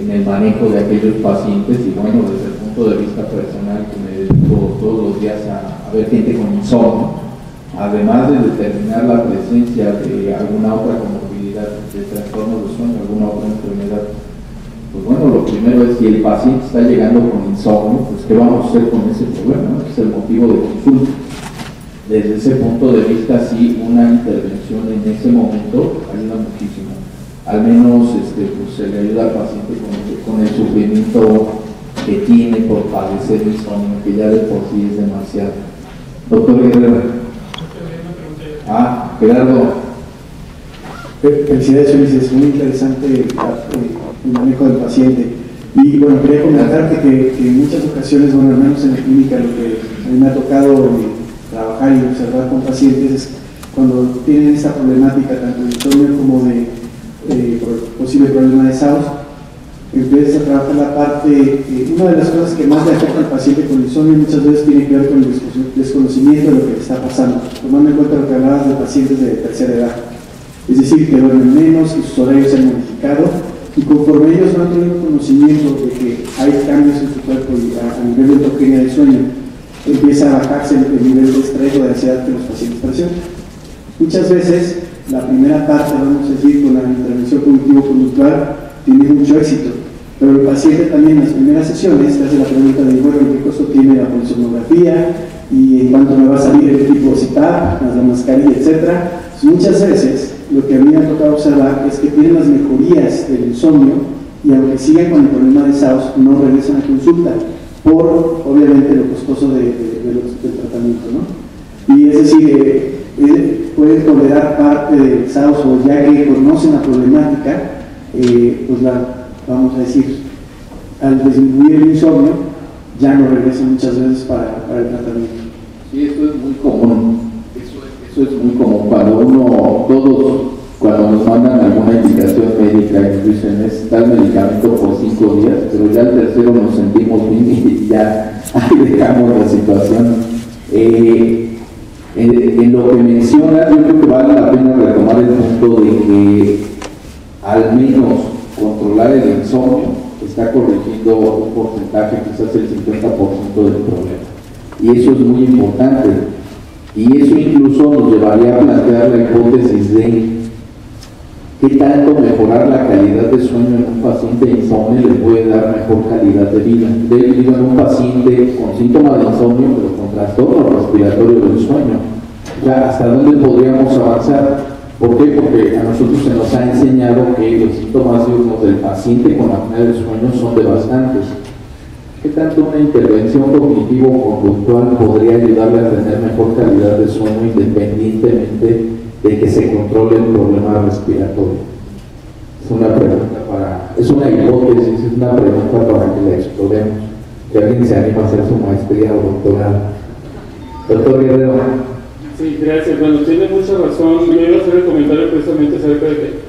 en el manejo de aquellos pacientes y bueno, desde el punto de vista personal que me dedico todos los días a ver gente con insomnio, además de determinar la presencia de alguna otra comorbilidad, de trastorno de sueño, alguna otra enfermedad. Pues bueno, lo primero es si el paciente está llegando con insomnio, pues qué vamos a hacer con ese problema, ¿no? Es el motivo de consulta. Desde ese punto de vista, sí, una intervención en ese momento ayuda muchísimo. Al menos pues, se le ayuda al paciente con el sufrimiento que tiene por padecer insomnio, que ya de por sí es demasiado. Doctor Guerrero. Gerardo. Felicidades, Ulises, muy interesante el manejo del paciente. Y bueno, quería comentarte que en muchas ocasiones, bueno, al menos en la clínica, lo que a mí me ha tocado trabajar y observar con pacientes es cuando tienen esta problemática tanto de insomnio como de posible problema de SAOS, empiezas a trabajar la parte, una de las cosas que más le afecta al paciente con insomnio muchas veces tiene que ver con el desconocimiento de lo que le está pasando, tomando en cuenta lo que hablabas de pacientes de tercera edad. Es decir, que duermen menos, que sus horarios se han modificado, y conforme ellos van teniendo conocimiento de que hay cambios en su cuerpo y a nivel de autogenia del sueño, empieza a bajarse el nivel de estrés o de ansiedad que los pacientes presentan. Muchas veces, la primera parte, vamos a decir, con la intervención cognitivo-conductual, tiene mucho éxito, pero el paciente también en las primeras sesiones te hace la pregunta de, bueno, ¿qué costo tiene la polisomnografía? ¿Y en cuánto me va a salir el tipo de CPAP, más la mascarilla, etcétera? Muchas veces, lo que a mí me ha tocado observar es que tienen las mejorías del insomnio y aunque sigan con el problema de SAOS, no regresan a consulta por, obviamente, lo costoso del tratamiento, ¿no? Y es decir, pueden tolerar parte del SAOS o ya que conocen la problemática, pues vamos a decir, al disminuir el insomnio, ya no regresan muchas veces para el tratamiento. Sí, esto es muy común. Eso es muy común cuando nos mandan alguna indicación médica y dicen es tal medicamento por 5 días, pero ya al tercero nos sentimos bien y ya ahí dejamos la situación. En lo que mencionas, yo creo que vale la pena retomar el punto de que al menos controlar el insomnio está corrigiendo un porcentaje, quizás el 50% del problema. Y eso es muy importante. Y eso incluso nos llevaría a plantear la hipótesis de qué tanto mejorar la calidad de sueño en un paciente insomnio le puede dar mejor calidad de vida. Digo, en un paciente con síntomas de insomnio, pero con trastorno respiratorio del sueño. Ya, ¿hasta dónde podríamos avanzar? ¿Por qué? Porque a nosotros se nos ha enseñado que los síntomas diurnos del paciente con apnea del sueño son devastantes. ¿Qué tanto una intervención cognitivo-conductual podría ayudarle a tener mejor calidad de sueño independientemente de que se controle el problema respiratorio? Es una pregunta es una hipótesis, es una pregunta para que la exploremos. Que alguien se anima a hacer su maestría o doctorado. Doctor Guerrero. Sí, gracias. Bueno, tiene mucha razón. Yo iba a hacer el comentario precisamente acerca de que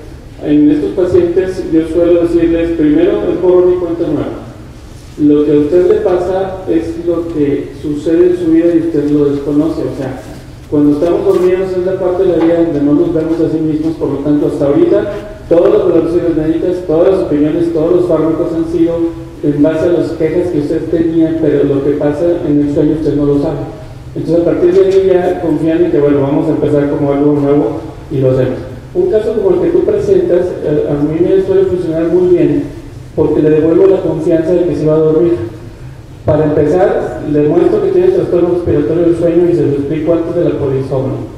en estos pacientes yo suelo decirles, primero, es borrón y cuenta nueva. Lo que a usted le pasa es lo que sucede en su vida y usted lo desconoce. O sea, cuando estamos dormidos es la parte de la vida donde no nos vemos a sí mismos, por lo tanto, hasta ahorita, todas las valoraciones médicas, todas las opiniones, todos los fármacos han sido en base a las quejas que usted tenía, pero lo que pasa en el sueño usted no lo sabe. Entonces, a partir de ahí ya confían en que, bueno, vamos a empezar como algo nuevo y lo hacemos. Un caso como el que tú presentas, a mí me suele funcionar muy bien, porque le devuelvo la confianza de que se va a dormir. Para empezar, le muestro que tiene trastorno respiratorio del sueño y se lo explico antes de la polinsomnio.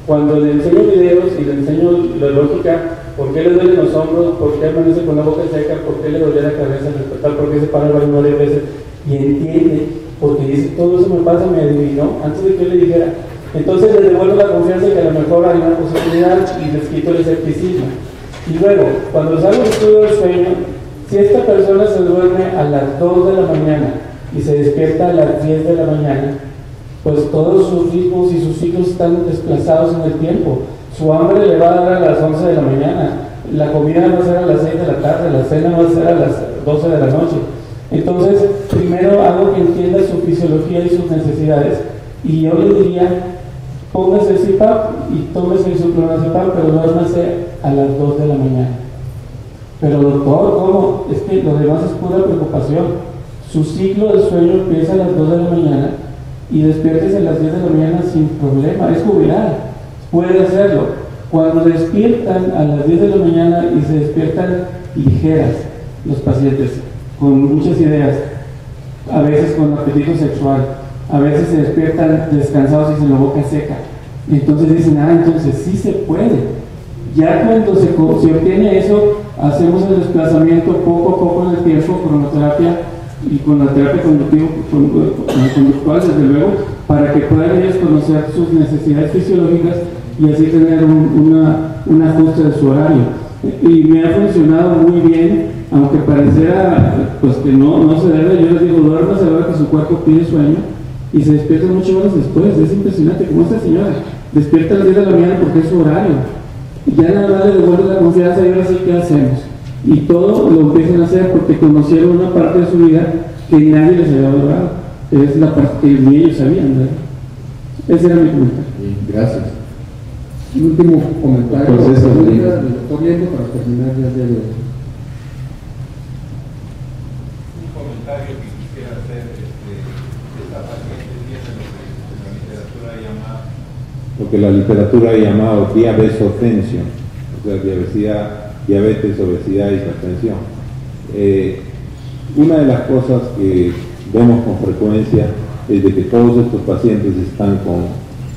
Cuando le enseño videos y le enseño la lógica, por qué le duelen los hombros, por qué amanece con la boca seca, por qué le duele la cabeza al despertar, por qué se para el baño varias veces, y entiende, porque dice, todo eso me pasa, me adivinó, antes de que yo le dijera. Entonces les devuelvo la confianza de que a lo mejor hay una posibilidad y les quito el escepticismo. Y luego, cuando les hago el estudio del sueño, si esta persona se duerme a las 2 de la mañana y se despierta a las 10 de la mañana, pues todos sus ritmos y sus ciclos están desplazados en el tiempo. Su hambre le va a dar a las 11 de la mañana, la comida va a ser a las 6 de la tarde, la cena va a ser a las 12 de la noche. Entonces, primero hago que entienda su fisiología y sus necesidades, y yo le diría, póngase el CPAP y tómese el clonazepam, pero duérmase a las 2 de la mañana. Pero doctor, ¿cómo? Es que lo demás es pura preocupación. Su ciclo de sueño empieza a las 2 de la mañana y despiértese a las 10 de la mañana sin problema, es jubilar, puede hacerlo. Cuando despiertan a las 10 de la mañana y se despiertan ligeras los pacientes, con muchas ideas, a veces con apetito sexual, a veces se despiertan descansados y sin la boca seca, entonces dicen, entonces sí se puede. Ya cuando se obtiene eso, hacemos el desplazamiento poco a poco en el tiempo, cronoterapia y con la terapia conductual, desde luego, para que puedan ellos conocer sus necesidades fisiológicas y así tener un ajuste de su horario. Y me ha funcionado muy bien, aunque pareciera pues que no se debe. Yo les digo, duermas a la hora que su cuerpo pide sueño y se despierta muchas horas después. Es impresionante, como esta señora despierta a las 10 de la mañana porque es su horario. Y ya nada más le devuelve la confianza y ahora sí, ¿qué hacemos? Y todo lo empiezan a hacer porque conocieron una parte de su vida que nadie les había logrado. Es la parte que ni ellos sabían, ¿verdad? Ese era mi comentario. Gracias. Un último comentario Pues eso, del doctor Diego para terminar ya de hoy. Un comentario que quisiera hacer, esta paciente tiene lo que la literatura ha llamado diabesotensión, o sea, diabetes, obesidad, hipertensión. Una de las cosas que vemos con frecuencia es de que todos estos pacientes están con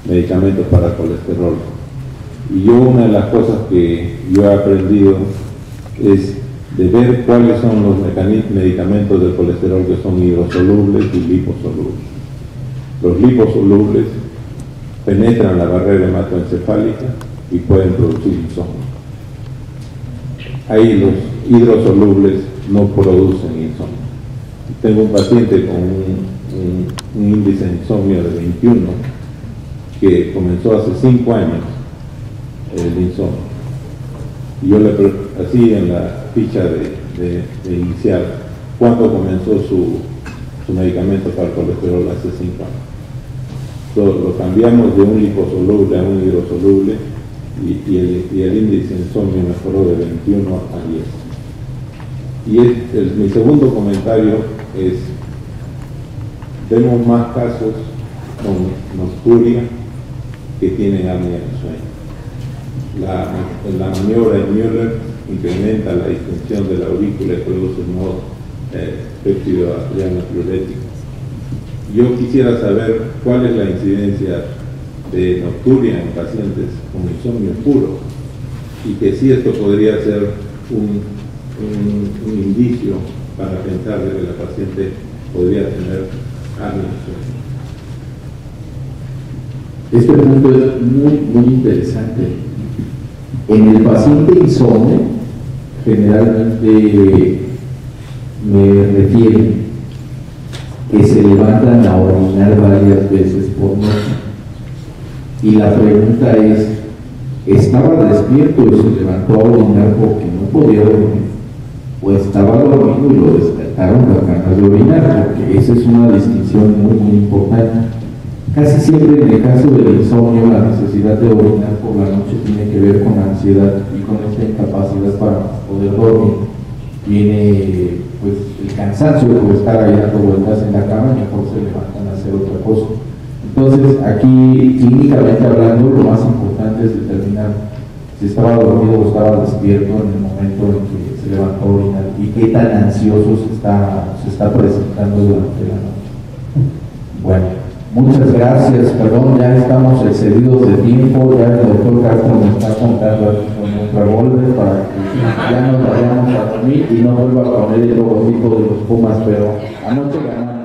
medicamentos para el colesterol. Y una de las cosas que yo he aprendido es de ver cuáles son los medicamentos del colesterol que son hidrosolubles y liposolubles. Los liposolubles penetran la barrera hematoencefálica y pueden producir insomnio. Ahí los hidrosolubles no producen insomnio. Tengo un paciente con un índice de insomnio de 21 que comenzó hace 5 años el insomnio. Y yo le así en la ficha de inicial cuándo comenzó su medicamento para el colesterol hace 5 años. Lo cambiamos de un liposoluble a un hidrosoluble y el índice de insomnio mejoró de 21 a 10. Mi segundo comentario es, vemos más casos con nocturia que tienen apnea del sueño. La maniobra de Müller incrementa la distensión de la aurícula y produce un modo péptido natriurético. Yo quisiera saber cuál es la incidencia de nocturia en pacientes con insomnio puro y que sí esto podría ser un indicio para pensar de que la paciente podría tener apnea del sueño. Este punto es muy interesante. En el paciente insomne, generalmente me refieren que se levantan a orinar varias veces por noche. Y la pregunta es, ¿estaba despierto y se levantó a orinar porque no podía dormir? ¿O estaba dormido y lo despertaron las ganas de orinar? Porque esa es una distinción muy importante. Casi siempre en el caso del insomnio, la necesidad de orinar por la noche tiene que ver con la ansiedad y con esta incapacidad para poder dormir. Viene pues el cansancio por estar ahí dando vueltas en la cama y mejor se levantan a hacer otra cosa. Entonces, aquí clínicamente hablando, lo más importante es determinar si estaba dormido o estaba despierto en el momento en que se levantó a orinar y qué tan ansioso se está presentando durante la noche. Bueno, muchas gracias, perdón, ya estamos excedidos de tiempo, ya el doctor Castro me está contando con un revólver para que ya nos vayamos a dormir y no vuelva a poner el logotipo de los Pumas, pero anoche ganamos.